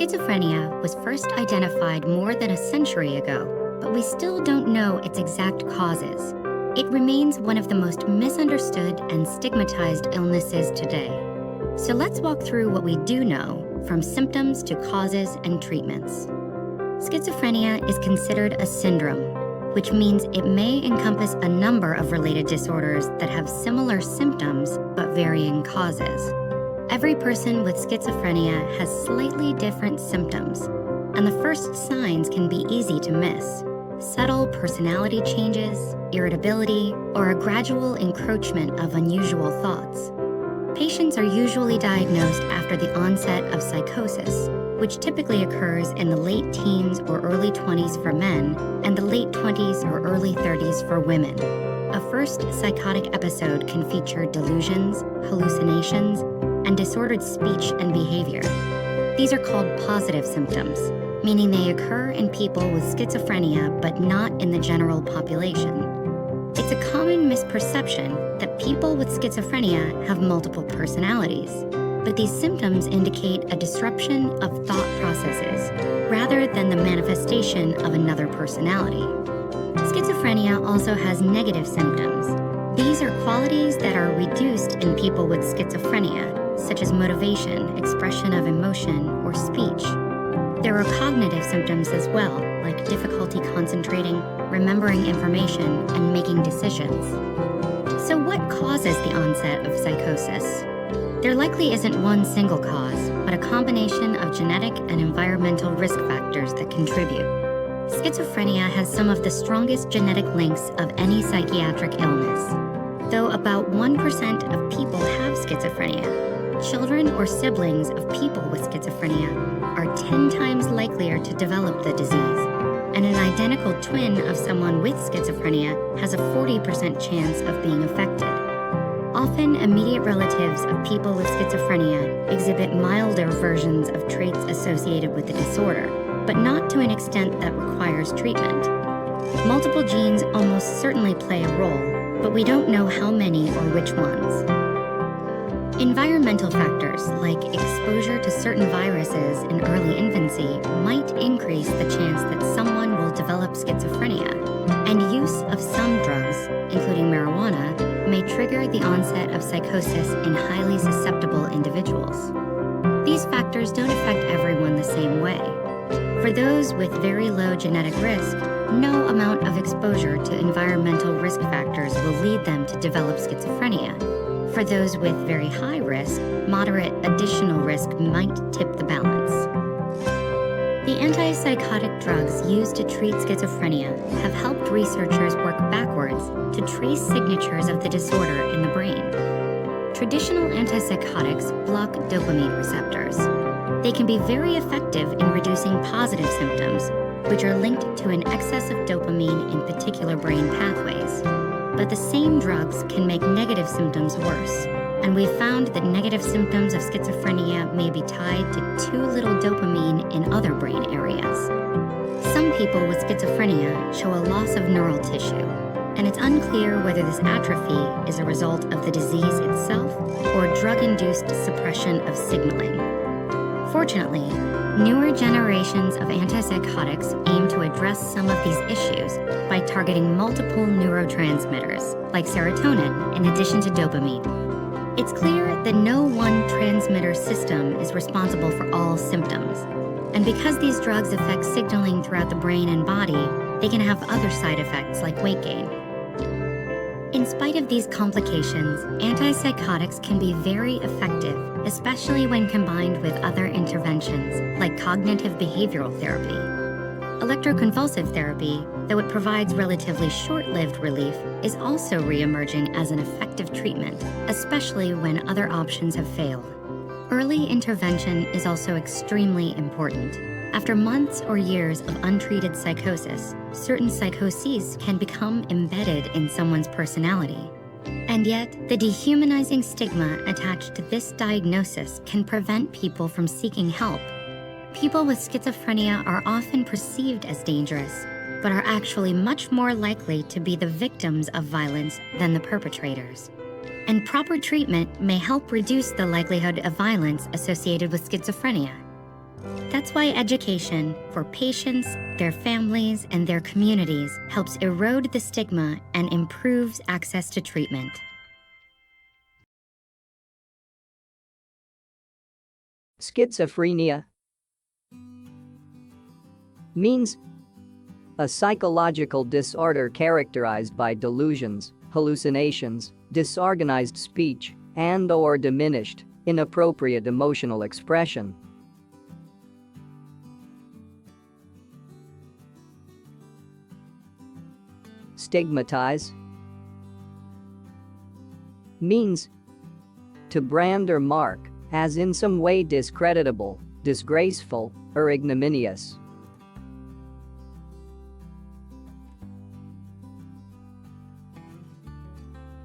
Schizophrenia was first identified more than a century ago, but we still don't know its exact causes. It remains one of the most misunderstood and stigmatized illnesses today. So let's walk through what we do know, from symptoms to causes and treatments. Schizophrenia is considered a syndrome, which means it may encompass a number of related disorders that have similar symptoms but varying causes. Every person with schizophrenia has slightly different symptoms, and the first signs can be easy to miss. Subtle personality changes, irritability, or a gradual encroachment of unusual thoughts. Patients are usually diagnosed after the onset of psychosis, which typically occurs in the late teens or early 20s for men and the late 20s or early 30s for women. A first psychotic episode can feature delusions, hallucinations, and disordered speech and behavior. These are called positive symptoms, meaning they occur in people with schizophrenia but not in the general population. It's a common misperception that people with schizophrenia have multiple personalities, but these symptoms indicate a disruption of thought processes rather than the manifestation of another personality. Schizophrenia also has negative symptoms. These are qualities that are reduced in people with schizophrenia, such as motivation, expression of emotion, or speech. There are cognitive symptoms as well, like difficulty concentrating, remembering information, and making decisions. So what causes the onset of psychosis? There likely isn't one single cause, but a combination of genetic and environmental risk factors that contribute. Schizophrenia has some of the strongest genetic links of any psychiatric illness. Though about 1% of people have schizophrenia, children or siblings of people with schizophrenia are 10 times likelier to develop the disease, and an identical twin of someone with schizophrenia has a 40% chance of being affected. Often, immediate relatives of people with schizophrenia exhibit milder versions of traits associated with the disorder, but not to an extent that requires treatment. Multiple genes almost certainly play a role, but we don't know how many or which ones. Environmental factors like exposure to certain viruses in early infancy might increase the chance that someone will develop schizophrenia, and use of some drugs, including marijuana, may trigger the onset of psychosis in highly susceptible individuals. These factors don't affect everyone the same way. For those with very low genetic risk, no amount of exposure to environmental risk factors will lead them to develop schizophrenia. For those with very high risk, moderate additional risk might tip the balance. The antipsychotic drugs used to treat schizophrenia have helped researchers work backwards to trace signatures of the disorder in the brain. Traditional antipsychotics block dopamine receptors. They can be very effective in reducing positive symptoms, which are linked to an excess of dopamine in particular brain pathways. But the same drugs can make negative symptoms worse, and we've found that negative symptoms of schizophrenia may be tied to too little dopamine in other brain areas. Some people with schizophrenia show a loss of neural tissue, and it's unclear whether this atrophy is a result of the disease itself or drug-induced suppression of signaling. Fortunately, newer generations of antipsychotics aim to address some of these issues by targeting multiple neurotransmitters, like serotonin, in addition to dopamine. It's clear that no one transmitter system is responsible for all symptoms, and because these drugs affect signaling throughout the brain and body, they can have other side effects like weight gain. In spite of these complications, antipsychotics can be very effective, especially when combined with other interventions like cognitive behavioral therapy. Electroconvulsive therapy, though it provides relatively short-lived relief, is also re-emerging as an effective treatment, especially when other options have failed. Early intervention is also extremely important. After months or years of untreated psychosis, certain psychoses can become embedded in someone's personality. And yet, the dehumanizing stigma attached to this diagnosis can prevent people from seeking help. People with schizophrenia are often perceived as dangerous, but are actually much more likely to be the victims of violence than the perpetrators. And proper treatment may help reduce the likelihood of violence associated with schizophrenia. That's why education for patients, their families, and their communities helps erode the stigma and improves access to treatment. Schizophrenia means a psychological disorder characterized by delusions, hallucinations, disorganized speech, and/or diminished, inappropriate emotional expression. Stigmatize means to brand or mark as in some way discreditable, disgraceful, or ignominious.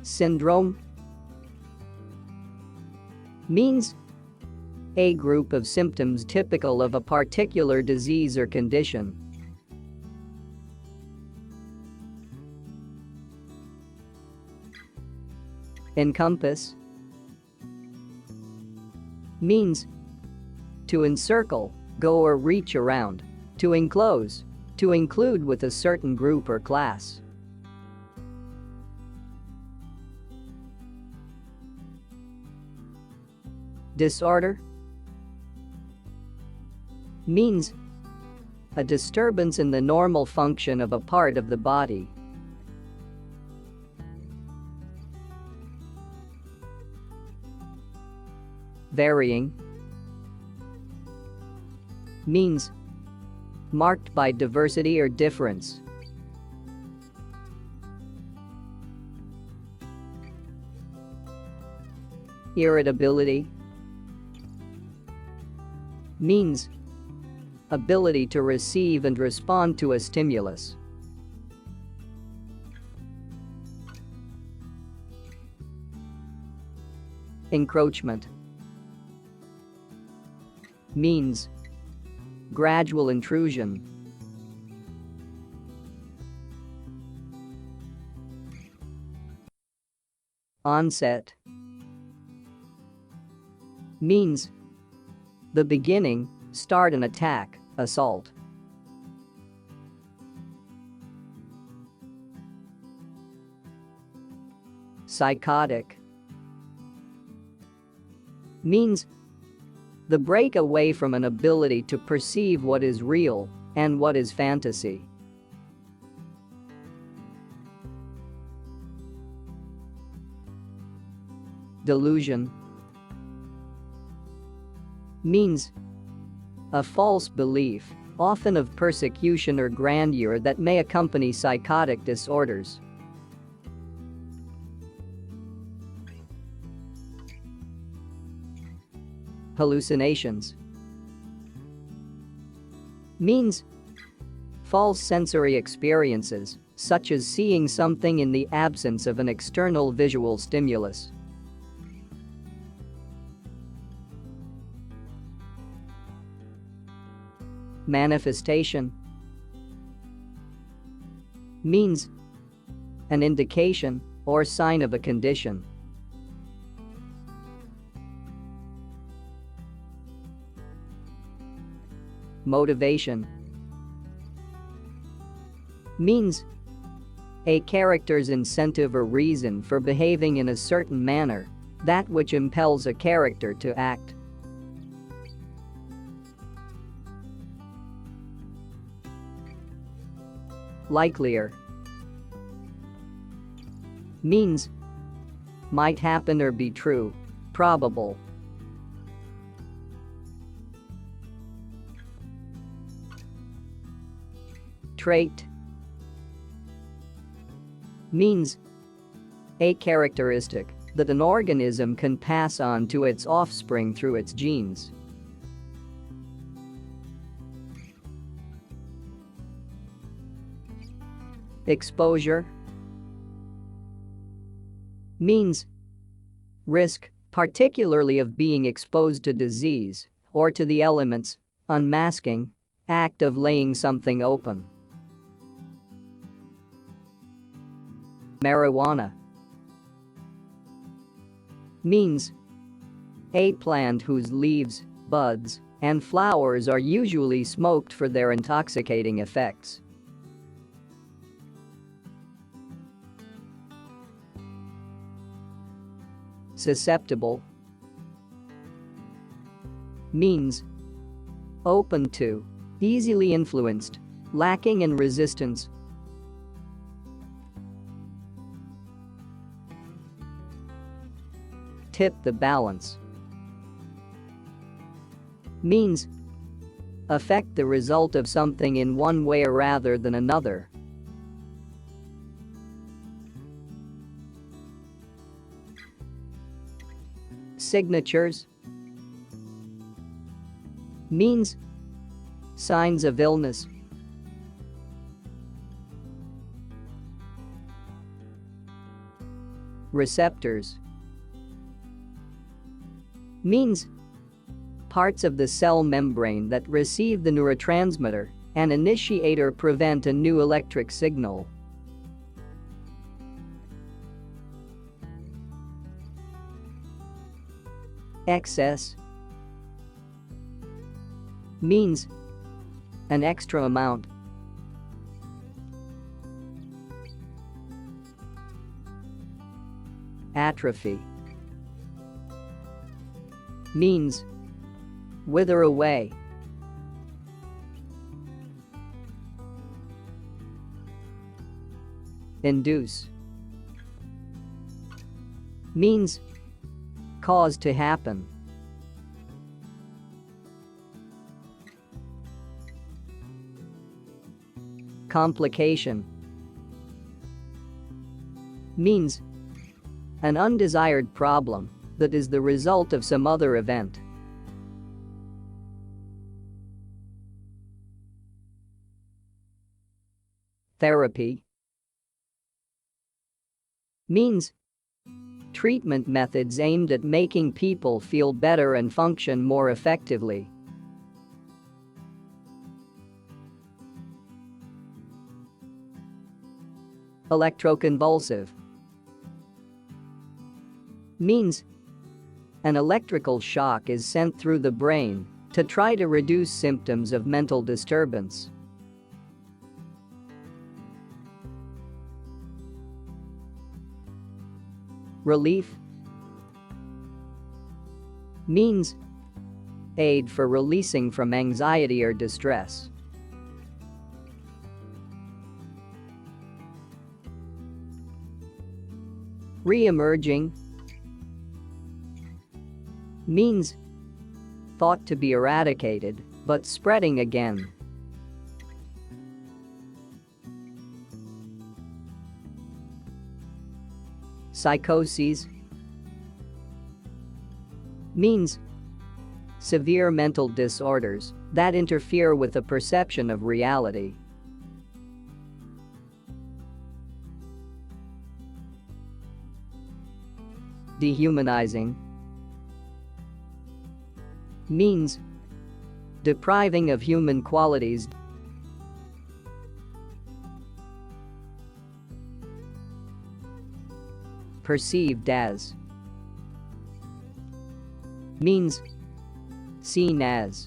Syndrome means a group of symptoms typical of a particular disease or condition. Encompass means to encircle, go or reach around, to enclose, to include with a certain group or class. Disorder means a disturbance in the normal function of a part of the body. Varying means marked by diversity or difference. Irritability means ability to receive and respond to a stimulus. Encroachment means gradual intrusion. Onset means the beginning, start an attack, assault. Psychotic means the break away from an ability to perceive what is real and what is fantasy. Delusion means a false belief, often of persecution or grandeur, that may accompany psychotic disorders. Hallucinations means false sensory experiences, such as seeing something in the absence of an external visual stimulus. Manifestation means an indication or sign of a condition. Motivation means a character's incentive or reason for behaving in a certain manner, that which impels a character to act. Likelier means might happen or be true, probable. Trait means a characteristic that an organism can pass on to its offspring through its genes. Exposure means risk, particularly of being exposed to disease or to the elements, unmasking, act of laying something open. Marijuana means a plant whose leaves, buds, and flowers are usually smoked for their intoxicating effects. Susceptible means open to, easily influenced, lacking in resistance. Tip the balance means affect the result of something in one way rather than another. Signatures means signs of illness. Receptors means parts of the cell membrane that receive the neurotransmitter and initiate or prevent a new electric signal. Excess means an extra amount. Atrophy means wither away. Induce means cause to happen. Complication means an undesired problem that is the result of some other event. Therapy means treatment methods aimed at making people feel better and function more effectively. Electroconvulsive means an electrical shock is sent through the brain to try to reduce symptoms of mental disturbance. Relief means aid for releasing from anxiety or distress. Re-emerging means thought to be eradicated, but spreading again. Psychoses means severe mental disorders that interfere with the perception of reality. Dehumanizing means depriving of human qualities. Perceived as means seen as.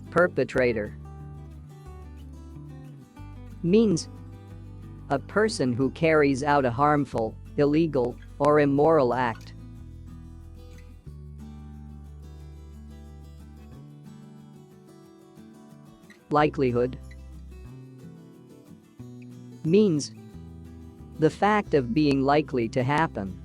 Perpetrator means a person who carries out a harmful, illegal, or immoral act. Likelihood means the fact of being likely to happen.